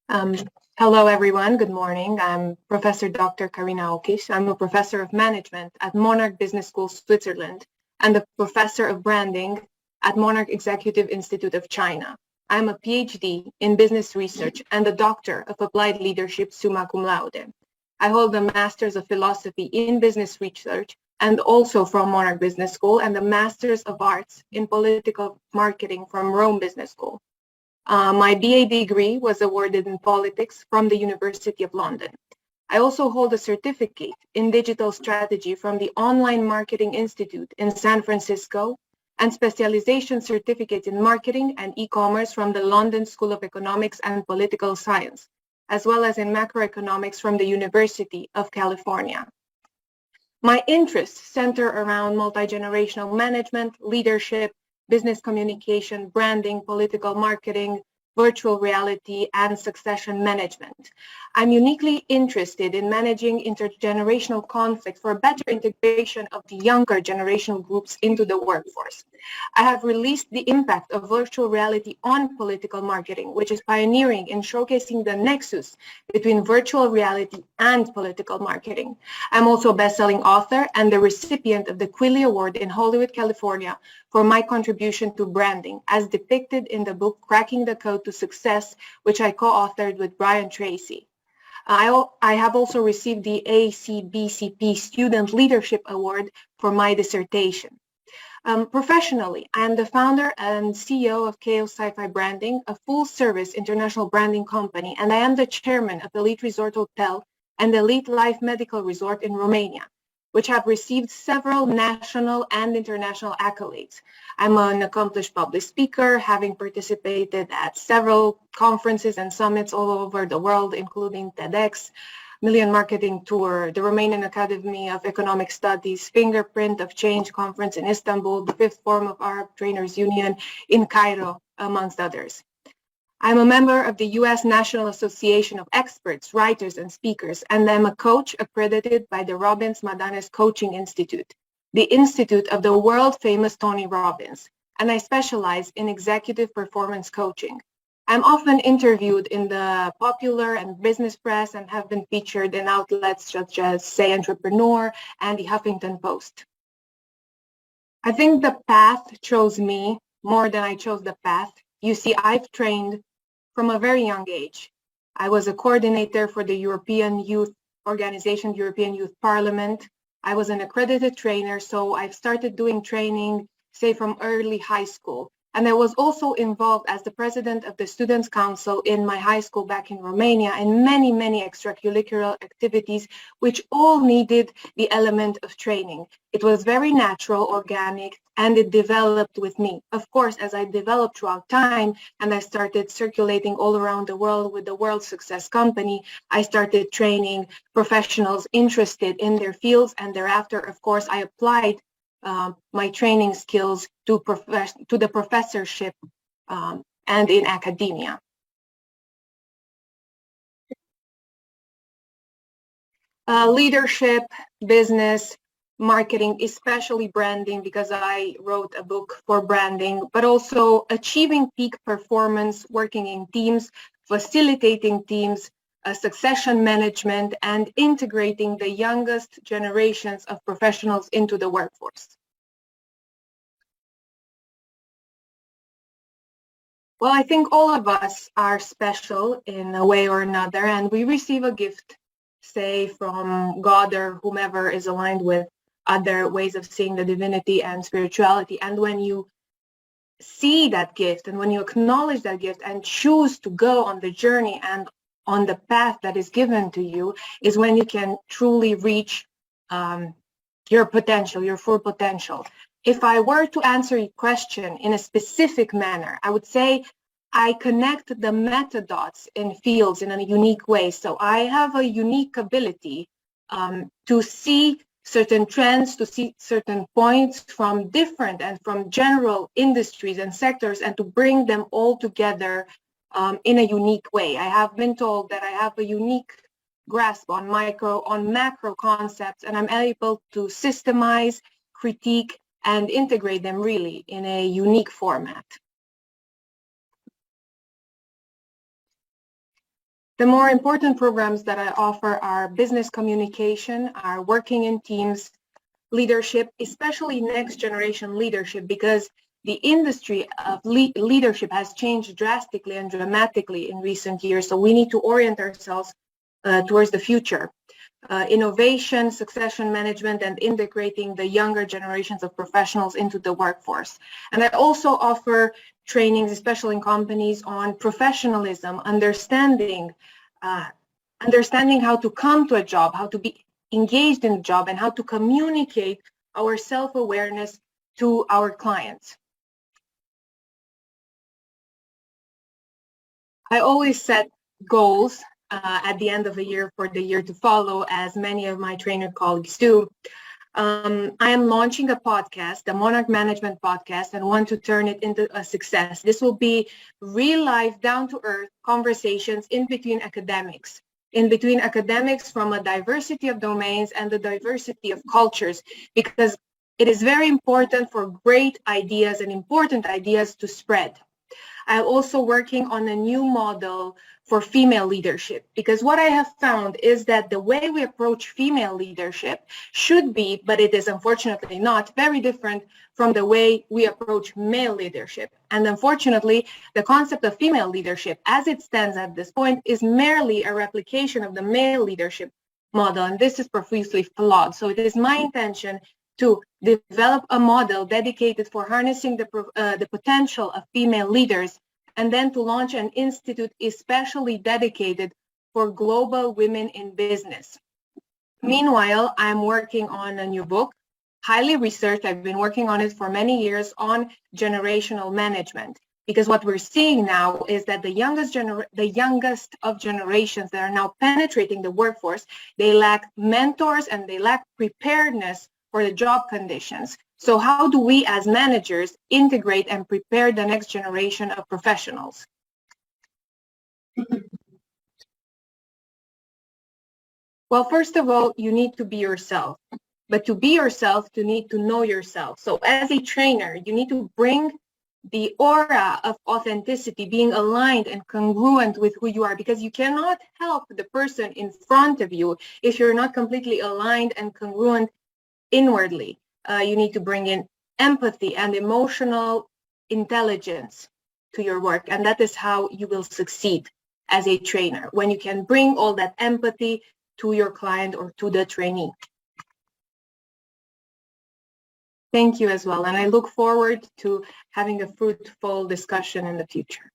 Um, Hello, everyone. Good morning. I'm Professor Dr. Karina Ochis. I'm a professor of management at Monarch Business School, Switzerland, and a professor of branding at Monarch Executive Institute of China. I'm a PhD in business research and a doctor of applied leadership, summa cum laude. I hold a master's of philosophy in business research and also from Monarch Business School, and a master's of arts in political marketing from Rome Business School. My BA degree was awarded in politics from the University of London. I also hold a certificate in digital strategy from the Online Marketing Institute in San Francisco and specialization certificate in marketing and e-commerce from the London School of Economics and Political Science, as well as in macroeconomics from the University of California. My interests center around multi-generational management, leadership, business communication, branding, political marketing, virtual reality, and succession management. I'm uniquely interested in managing intergenerational conflict for better integration of the younger generational groups into the workforce. I have released The Impact of Virtual Reality on Political Marketing, which is pioneering in showcasing the nexus between virtual reality and political marketing. I'm also a best-selling author and the recipient of the Quilly Award in Hollywood, California, for my contribution to branding, as depicted in the book Cracking the Code to Success, which I co-authored with Brian Tracy. I have also received the ACBCP Student Leadership Award for my dissertation. Professionally, I am the founder and CEO of KO Sci-Fi Branding, a full-service international branding company, and I am the chairman of Elite Resort Hotel and Elite Life Medical Resort in Romania, which have received several national and international accolades. I'm an accomplished public speaker, having participated at several conferences and summits all over the world, including TEDx, Million Marketing Tour, the Romanian Academy of Economic Studies, Fingerprint of Change Conference in Istanbul, the Fifth Forum of Arab Trainers Union in Cairo, amongst others. I'm a member of the U.S. National Association of Experts, Writers, and Speakers, and I'm a coach accredited by the Robbins Madanes Coaching Institute, the institute of the world-famous Tony Robbins, and I specialize in executive performance coaching. I'm often interviewed in the popular and business press and have been featured in outlets such as Say Entrepreneur and the Huffington Post. I think the path chose me more than I chose the path. You see, I've trained from a very young age. I was a coordinator for the European Youth Organization, European Youth Parliament. I was an accredited trainer, so I've started doing training, say, from early high school. And I was also involved as the president of the Students' Council in my high school back in Romania, and many, many extracurricular activities, which all needed the element of training. It was very natural, organic, and it developed with me. Of course, as I developed throughout time and I started circulating all around the world with the World Success Company, I started training professionals interested in their fields, and thereafter, of course, I applied my training skills to the professorship and in academia. Leadership, business, marketing, especially branding, because I wrote a book for branding, but also achieving peak performance, working in teams, facilitating teams, succession management, and integrating the youngest generations of professionals into the workforce. Well, I think all of us are special in a way or another, and we receive a gift, say, from God or whomever is aligned with other ways of seeing the divinity and spirituality. And when you see that gift and when you acknowledge that gift and choose to go on the journey and on the path that is given to you, is when you can truly reach your potential, your full potential. If I were to answer your question in a specific manner, I would say I connect the meta dots in fields in a unique way. So I have a unique ability to see certain trends, to see certain points from different and from general industries and sectors, and to bring them all together in a unique way. I have been told that I have a unique grasp on macro concepts, and I'm able to systemize, critique, and integrate them really in a unique format. The more important programs that I offer are business communication, are working in teams, leadership, especially next generation leadership, because the industry of leadership has changed drastically and dramatically in recent years. So we need to orient ourselves towards the future. Innovation, succession management, and integrating the younger generations of professionals into the workforce. And I also offer trainings, especially in companies, on professionalism, understanding how to come to a job, how to be engaged in the job, and how to communicate our self-awareness to our clients. I always set goals at the end of the year for the year to follow, as many of my trainer colleagues do. I am launching a podcast, the Monarch Management Podcast, and want to turn it into a success. This will be real life, down-to-earth conversations in between academics from a diversity of domains and the diversity of cultures, because it is very important for great ideas and important ideas to spread. I'm also working on a new model for female leadership, because what I have found is that the way we approach female leadership should be, but it is unfortunately not, very different from the way we approach male leadership. And unfortunately, the concept of female leadership as it stands at this point is merely a replication of the male leadership model, and this is profusely flawed. So it is my intention to develop a model dedicated for harnessing the potential of female leaders, and then to launch an institute especially dedicated for global women in business. Meanwhile, I'm working on a new book, highly researched. I've been working on it for many years, on generational management. Because what we're seeing now is that the youngest of generations that are now penetrating the workforce, they lack mentors and they lack preparedness for the job conditions. So how do we as managers integrate and prepare the next generation of professionals? Well, first of all, you need to be yourself. But to be yourself, you need to know yourself. So as a trainer, you need to bring the aura of authenticity, being aligned and congruent with who you are, because you cannot help the person in front of you if you're not completely aligned and congruent inwardly. You need to bring in empathy and emotional intelligence to your work, and that is how you will succeed as a trainer, when you can bring all that empathy to your client or to the trainee. Thank you as well, and I look forward to having a fruitful discussion in the future.